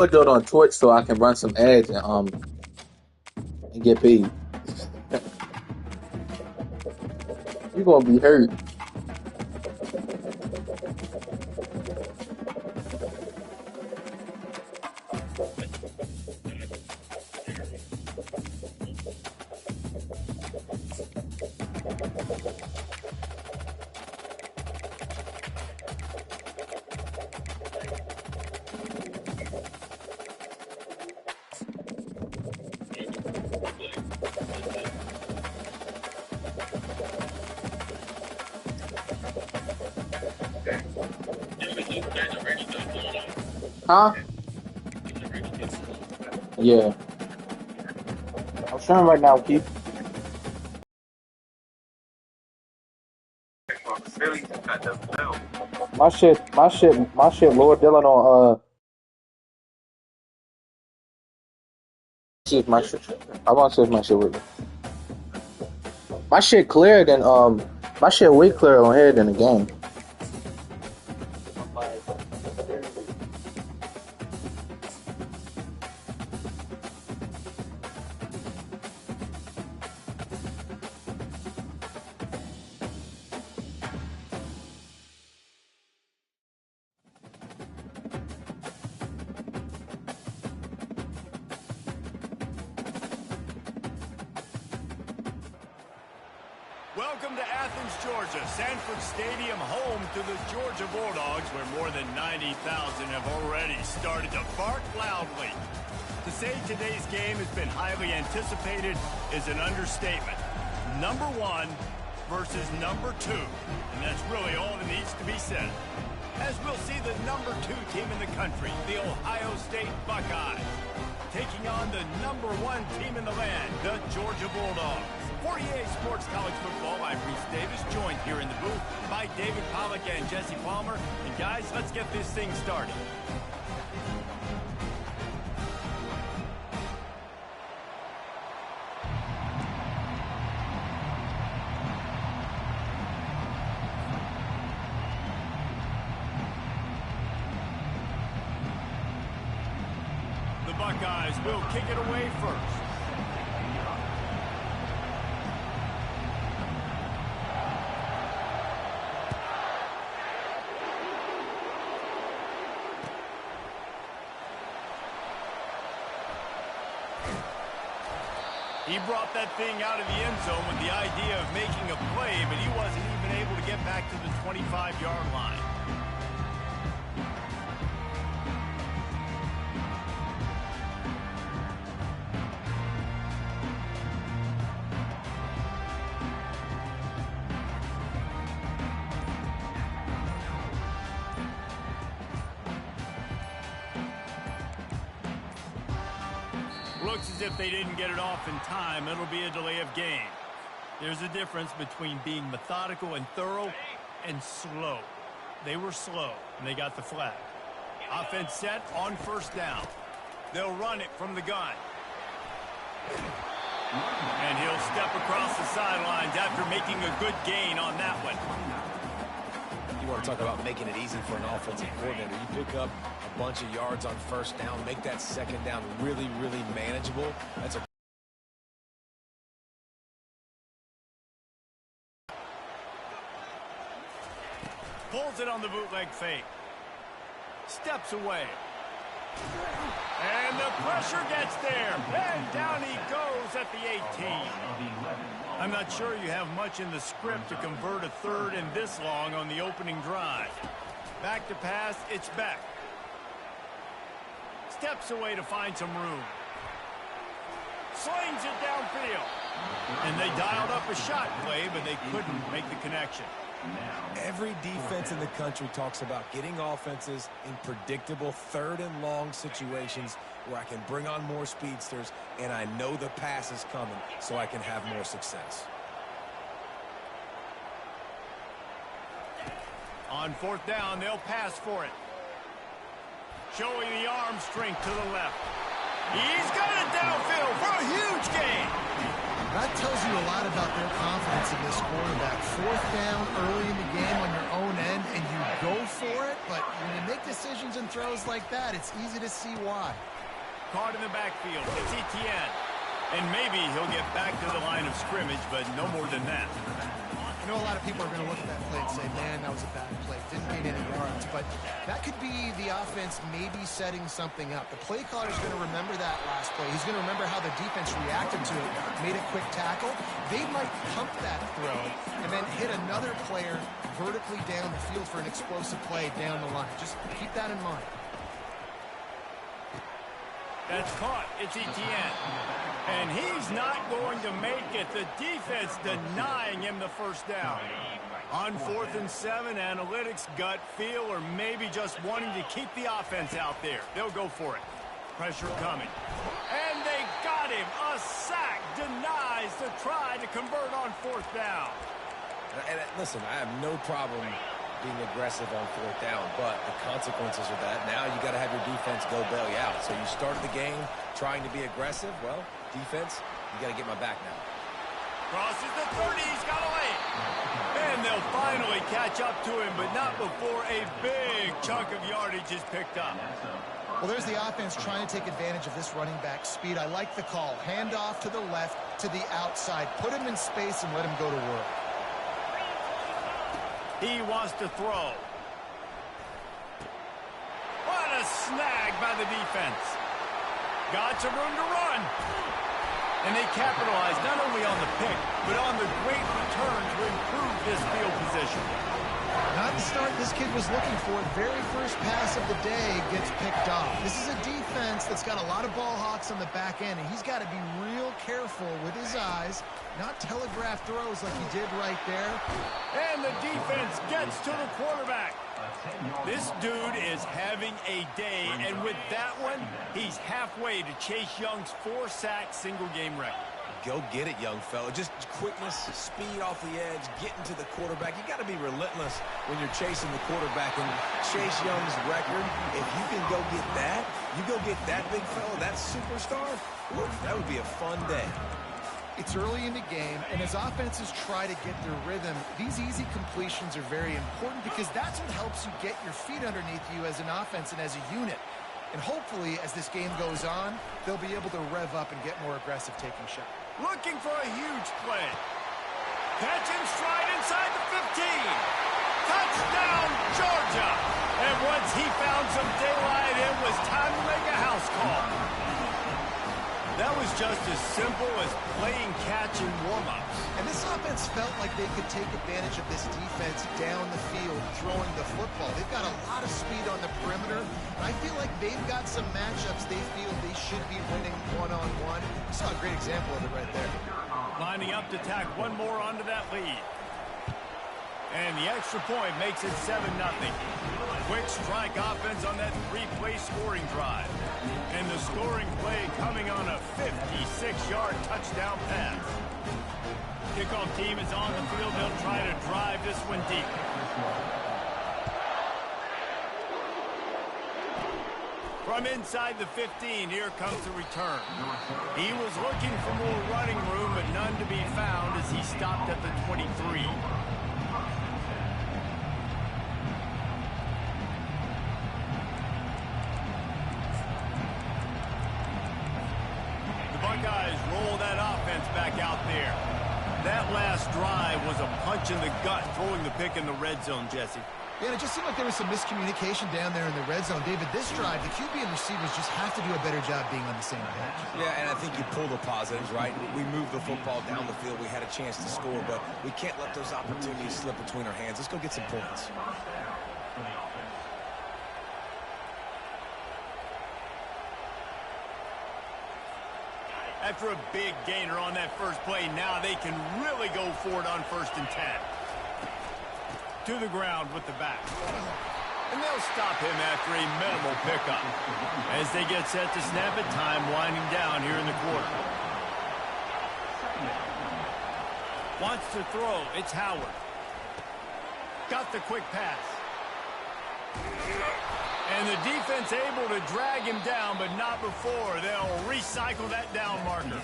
Put it on Twitch so I can run some ads and get paid. You gonna be hurt. Huh? Yeah. I'm showing right now, Keith. My shit, Lord Dylan on see if my shit. I want to see if my shit working. My shit clearer than my shit way clearer on here than the game. Welcome to Athens, Georgia, Sanford Stadium, home to the Georgia Bulldogs, where more than 90,000 have already started to bark loudly. To say today's game has been highly anticipated is an understatement. Number 1 versus number 2, and that's really all that needs to be said. As we'll see the number 2 team in the country, the Ohio State Buckeyes, taking on the number 1 team in the land, the Georgia Bulldogs. For EA Sports College Football, I'm Reese Davis, joined here in the booth by David Pollack and Jesse Palmer. And guys, let's get this thing started. The Buckeyes will kick it away first. He brought that thing out of the end zone with the idea of making a play, but he wasn't even able to get back to the 25-yard line. Looks as if they didn't get it off in time. It'll be a delay of game. There's a difference between being methodical and thorough and slow. They were slow, and they got the flag. Offense set on first down. They'll run it from the gun. And he'll step across the sidelines after making a good gain on that one. You want to talk about making it easy for an offensive coordinator. You pick up a bunch of yards on first down, make that second down really, really manageable. That's a pulls it on the bootleg fake. Steps away. And the pressure gets there. And down he goes at the 18. I'm not sure you have much in the script to convert a third and this long on the opening drive. Back to pass, it's Beck. Steps away to find some room. Slings it downfield. And they dialed up a shot play, but they couldn't make the connection. Every defense in the country talks about getting offenses in predictable third and long situations where I can bring on more speedsters and I know the pass is coming so I can have more success. On fourth down, they'll pass for it. Showing the arm strength to the left. He's got it downfield for a huge gain. That tells you a lot about their confidence in this quarterback. Fourth down early in the game on your own end, and you go for it. but when you make decisions and throws like that, it's easy to see why. Caught in the backfield. It's Etienne. And maybe he'll get back to the line of scrimmage, but no more than that. I know a lot of people are going to look at that play and say, man, that was a bad play. Didn't gain any yards. But that could be the offense maybe setting something up. The play caller is going to remember that last play. He's going to remember how the defense reacted to it, made a quick tackle. They might pump that throw and then hit another player vertically down the field for an explosive play down the line. Just keep that in mind. That's caught. It's Etienne. And he's not going to make it. The defense denying him the first down. On 4th and 7, analytics, gut feel, or maybe just wanting to keep the offense out there. They'll go for it. Pressure coming. And they got him. A sack denies the try to convert on 4th down. And listen, I have no problem being aggressive on 4th down, but the consequences of that, now you got to have your defense go bail you out. So you started the game trying to be aggressive. Well, defense, you got to get my back now. Crosses the 30, he's got away. And they'll finally catch up to him, but not before a big chunk of yardage is picked up. Well, there's the offense trying to take advantage of this running back speed. I like the call. Hand off to the left, to the outside. Put him in space and let him go to work. He wants to throw. What a snag by the defense. Got some room to run. And they capitalize not only on the pick, but on the great return to improve this field position. Not the start this kid was looking for. Very first pass of the day gets picked off. This is a defense that's got a lot of ball hawks on the back end, and he's got to be real careful with his eyes, not telegraph throws like he did right there. And the defense gets to the quarterback. This dude is having a day, and with that one, he's halfway to Chase Young's 4-sack single-game record. Go get it, young fella. Just quickness, speed off the edge, getting to the quarterback. You got to be relentless when you're chasing the quarterback. And Chase Young's record, if you can go get that, you go get that big fella, that superstar, ooh, that would be a fun day. It's early in the game, and as offenses try to get their rhythm, these easy completions are very important because that's what helps you get your feet underneath you as an offense and as a unit. And hopefully, as this game goes on, they'll be able to rev up and get more aggressive taking shots. Looking for a huge play. Catch and stride inside the 15. Touchdown, Georgia. And once he found some daylight, it was time to make a house call. That was just as simple as playing catch in warm-ups. And this offense felt like they could take advantage of this defense down the field, throwing the football. They've got a lot of speed on the perimeter, and I feel like they've got some matchups they feel they should be winning one-on-one. You saw a great example of it right there. Lining up to tack one more onto that lead. And the extra point makes it 7-0. Quick strike offense on that 3-play scoring drive. And the scoring play coming on a 56-yard touchdown pass. Kickoff team is on the field. They'll try to drive this one deep. From inside the 15, here comes the return. He was looking for more running room, but none to be found as he stopped at the 23. Buckeyes roll that offense back out there. That last drive was a punch in the gut, throwing the pick in the red zone, Jesse. Yeah, it just seemed like there was some miscommunication down there in the red zone. David, this drive, the QB and receivers just have to do a better job being on the same page. Yeah, and I think you pull the positives, right? We moved the football down the field. We had a chance to score, but we can't let those opportunities slip between our hands. Let's go get some points. After a big gainer on that first play, now they can really go for it on 1st and 10. To the ground with the back. And they'll stop him after a minimal pickup. As they get set to snap it, time winding down here in the quarter. Wants to throw. It's Howard. Got the quick pass. And the defense able to drag him down, but not before. They'll recycle that down marker.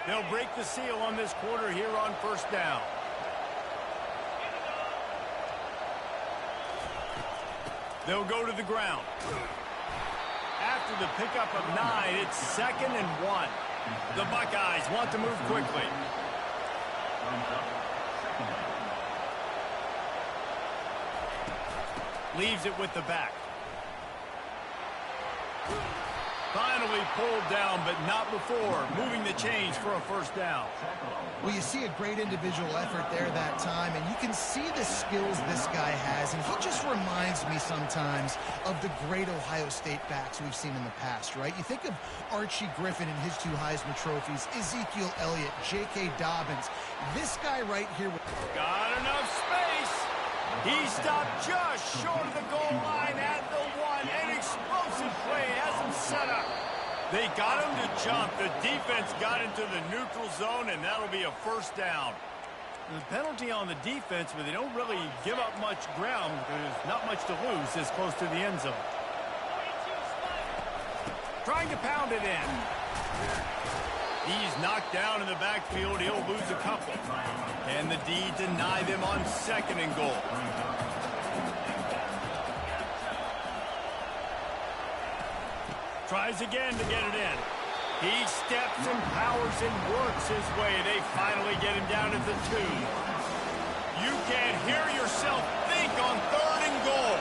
They'll break the seal on this quarter here on first down. They'll go to the ground. After the pickup of 9, it's 2nd and 1. The Buckeyes want to move quickly. Leaves it with the back. Finally pulled down, but not before. Moving the chains for a first down. Well, you see a great individual effort there that time, and you can see the skills this guy has, and he just reminds me sometimes of the great Ohio State backs we've seen in the past, right? You think of Archie Griffin and his 2 Heisman trophies, Ezekiel Elliott, J.K. Dobbins. This guy right here. Got enough space. He stopped just short of the goal line at the 1. An explosive play has him set up. They got him to jump. The defense got into the neutral zone, and that'll be a first down. The penalty on the defense, but they don't really give up much ground. There's not much to lose this close to the end zone. Trying to pound it in. He's knocked down in the backfield. He'll lose a couple. And the D deny them on 2nd and goal. Tries again to get it in. He steps and powers and works his way. They finally get him down at the 2. You can't hear yourself think on 3rd and goal.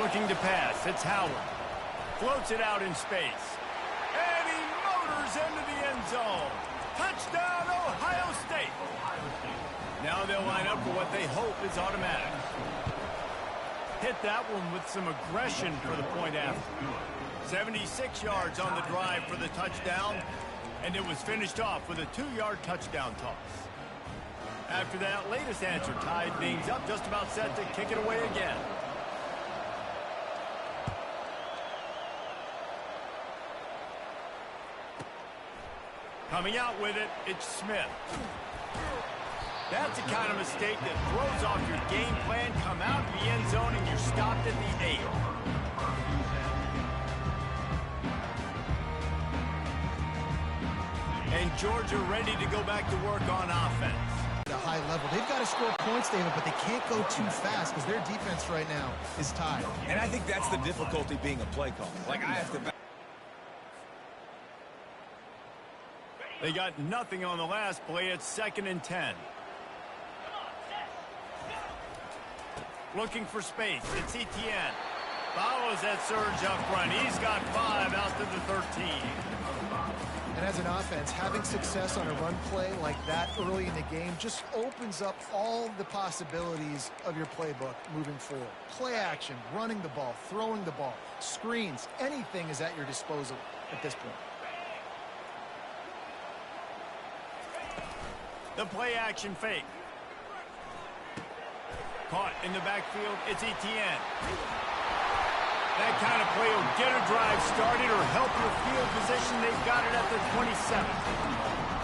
Looking to pass. It's Howard. Floats it out in space. And he motors into the end zone. Touchdown, Ohio State. Now they'll line up for what they hope is automatic. Hit that one with some aggression for the point after. 76 yards on the drive for the touchdown, and it was finished off with a 2-yard touchdown toss. After that latest answer tied things up, just about set to kick it away again. Coming out with it, it's Smith. That's the kind of mistake that throws off your game plan. Come out in the end zone and you're stopped at the 8. And Georgia ready to go back to work on offense. At a high level. They've got to score points, David, but they can't go too fast because their defense right now is tied. And I think that's the difficulty being a play caller. Like, I have to... They got nothing on the last play. It's 2nd and 10. Looking for space. It's Etienne. Follows that surge up front. He's got 5 out to the 13. And as an offense, having success on a run play like that early in the game just opens up all the possibilities of your playbook moving forward. Play action, running the ball, throwing the ball, screens, anything is at your disposal at this point. The play action fake. Caught in the backfield, it's Etienne. That kind of play will get a drive started or help your field position. They've got it at the 27.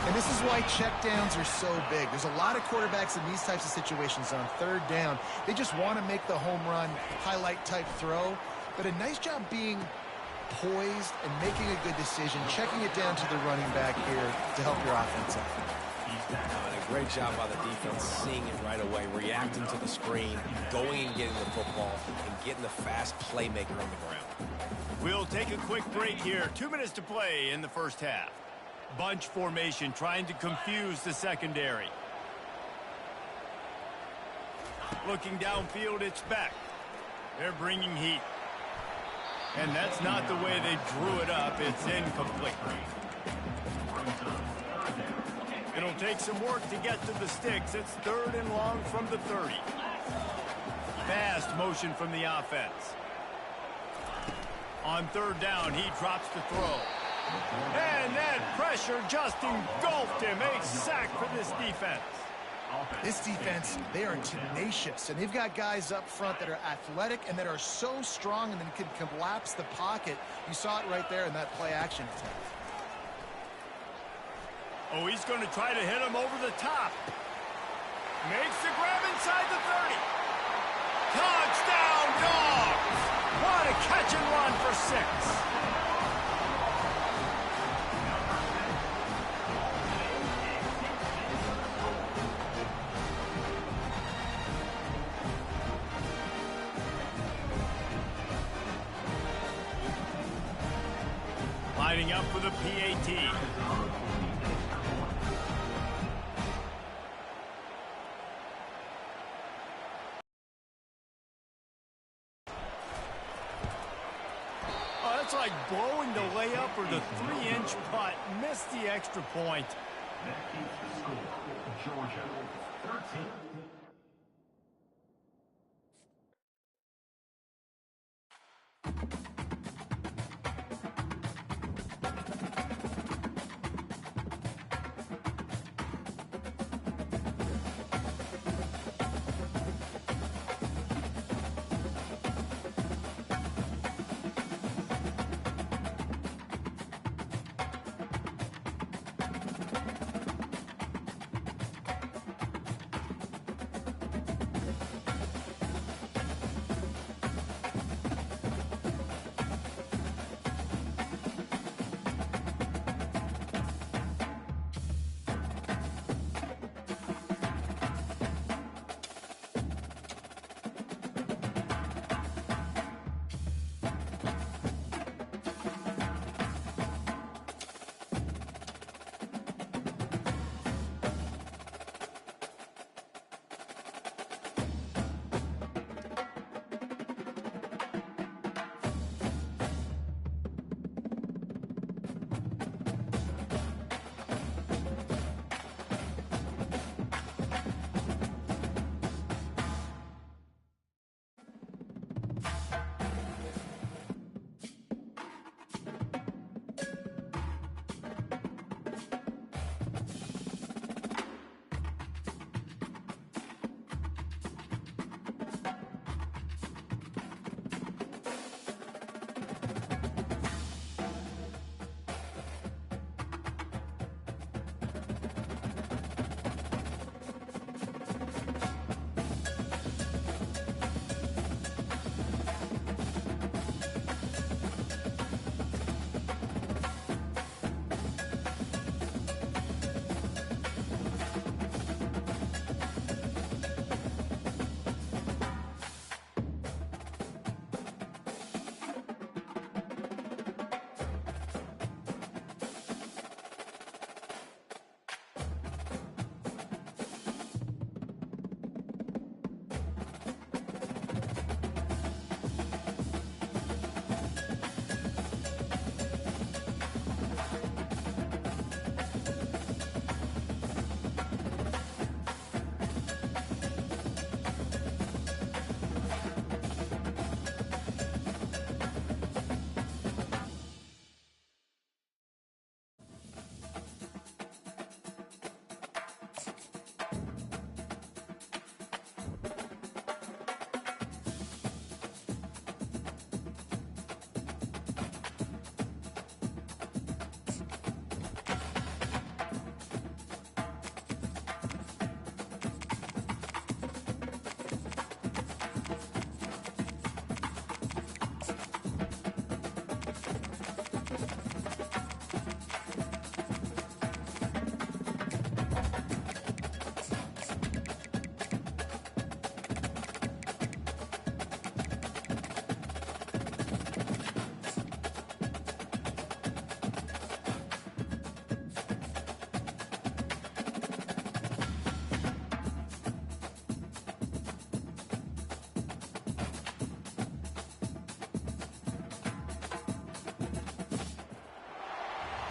And this is why checkdowns are so big. There's a lot of quarterbacks in these types of situations on 3rd down. They just want to make the home run, highlight type throw. But a nice job being poised and making a good decision, checking it down to the running back here to help your offense out. A great job by the defense, seeing it right away, reacting to the screen, going and getting the football, and getting the fast playmaker on the ground. We'll take a quick break here. 2 minutes to play in the first half. Bunch formation trying to confuse the secondary. Looking downfield, it's Beck. They're bringing heat. And that's not the way they drew it up. It's incomplete. It'll take some work to get to the sticks. It's 3rd and long from the 30. Fast motion from the offense. On 3rd down, he drops the throw. And that pressure just engulfed him. A sack for this defense. This defense, they are tenacious, and they've got guys up front that are athletic and that are so strong and then can collapse the pocket. You saw it right there in that play action attack. Oh, he's going to try to hit him over the top. Makes the grab inside the 30. Touchdown, Dogs! What a catch and run for 6. lining up for the PAT. Oh, that's like blowing the layup or the 3-inch putt. Missed the extra point. That keeps the score. Georgia 13.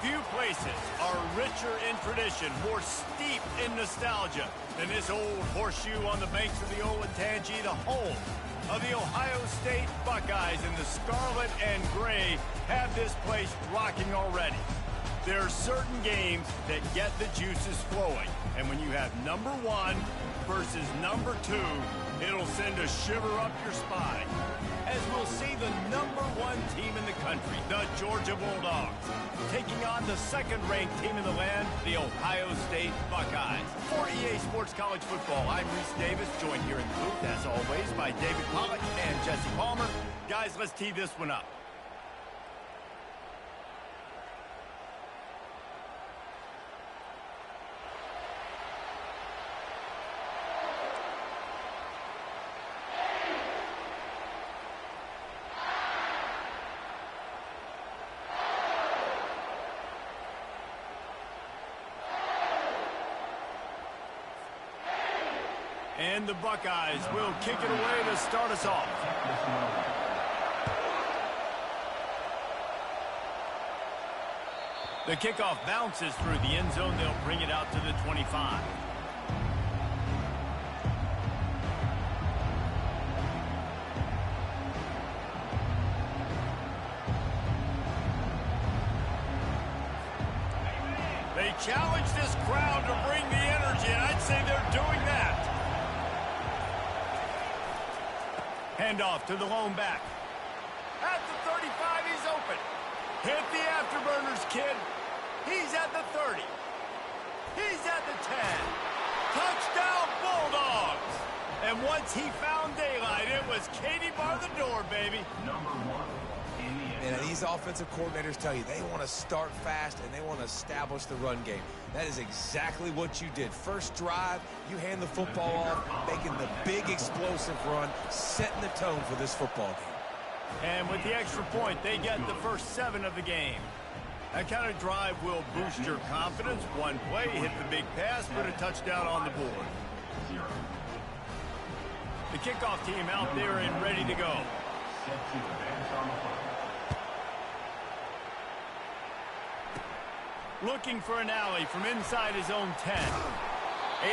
Few places are richer in tradition, more steep in nostalgia than this old horseshoe on the banks of the Olentangy, the home of the Ohio State Buckeyes, and the scarlet and gray have this place rocking already. There are certain games that get the juices flowing, and when you have number one versus number two, it'll send a shiver up your spine, as we'll see the number one team in the country, the Georgia Bulldogs, taking on the second-ranked team in the land, the Ohio State Buckeyes. For EA Sports College Football, I'm Reese Davis, joined here in the booth, as always, by David Pollack and Jesse Palmer. Guys, let's tee this one up. And the Buckeyes will kick it away to start us off. The kickoff bounces through the end zone. They'll bring it out to the 25. They challenge this crowd to bring the energy, and I'd say they're doing that. Handoff to the lone back. At the 35, he's open. Hit the afterburners, kid. He's at the 30. He's at the 10. Touchdown, Bulldogs. And once he found daylight, it was Katie bar the door, baby. Number 1 in the end. And these offensive coordinators tell you they want to start fast and they want to establish the run game. That is exactly what you did. First drive, you hand the football off, making the big explosive run, setting the tone for this football game. And with the extra point, they get the first 7 of the game. That kind of drive will boost your confidence. One play, hit the big pass, put a touchdown on the board. The kickoff team out there and ready to go. Looking for an alley from inside his own 10.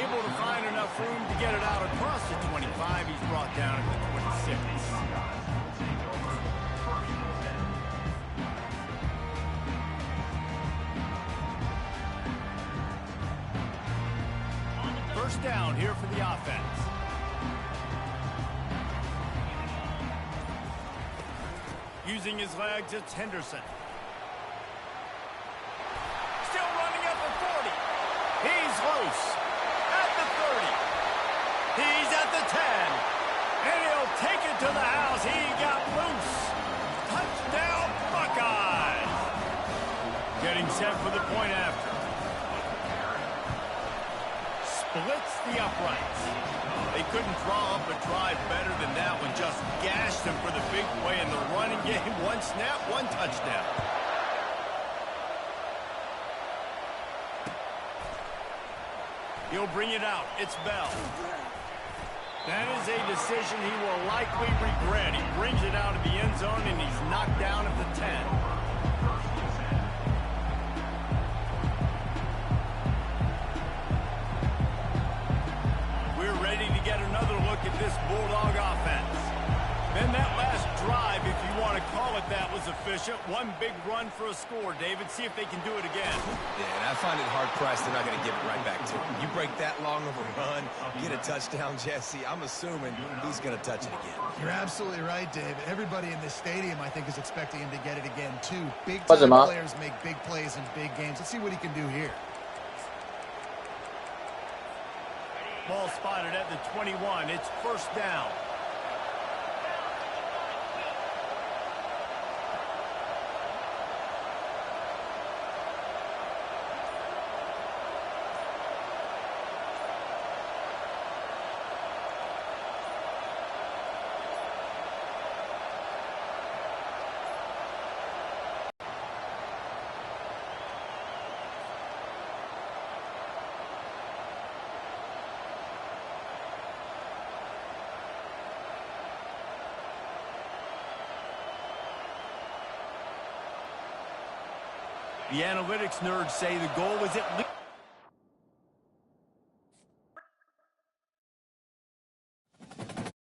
Able to find enough room to get it out across the 25. He's brought down at the 26. First down here for the offense. Using his legs, it's Henderson. Still running at the 40. He's loose. At the 30. He's at the 10. And he'll take it to the house. He got loose. Touchdown, Buckeyes. Getting set for the point after. Splits the uprights. They couldn't draw up a drive better than that one. Just gashed him for the big play in the running game. One snap, one touchdown. He'll bring it out. It's Bell. That is a decision he will likely regret. He brings it out of the end zone, and he's knocked down at the 10. We're ready to get another look at this Bulldog offense. Then that last drive, if you want to call it that, was efficient. One big run for a score, David. See if they can do it again. Yeah, and I find it hard-pressed they're not going to give it right back to him. You break that long of a run, get a touchdown, Jesse, I'm assuming he's going to touch it again. You're absolutely right, David. Everybody in this stadium, I think, is expecting him to get it again, too. What's Big-time it, Ma? players make big plays in big games. Let's see what he can do here. Ball spotted at the 21. It's first down. The analytics nerds say the goal was at least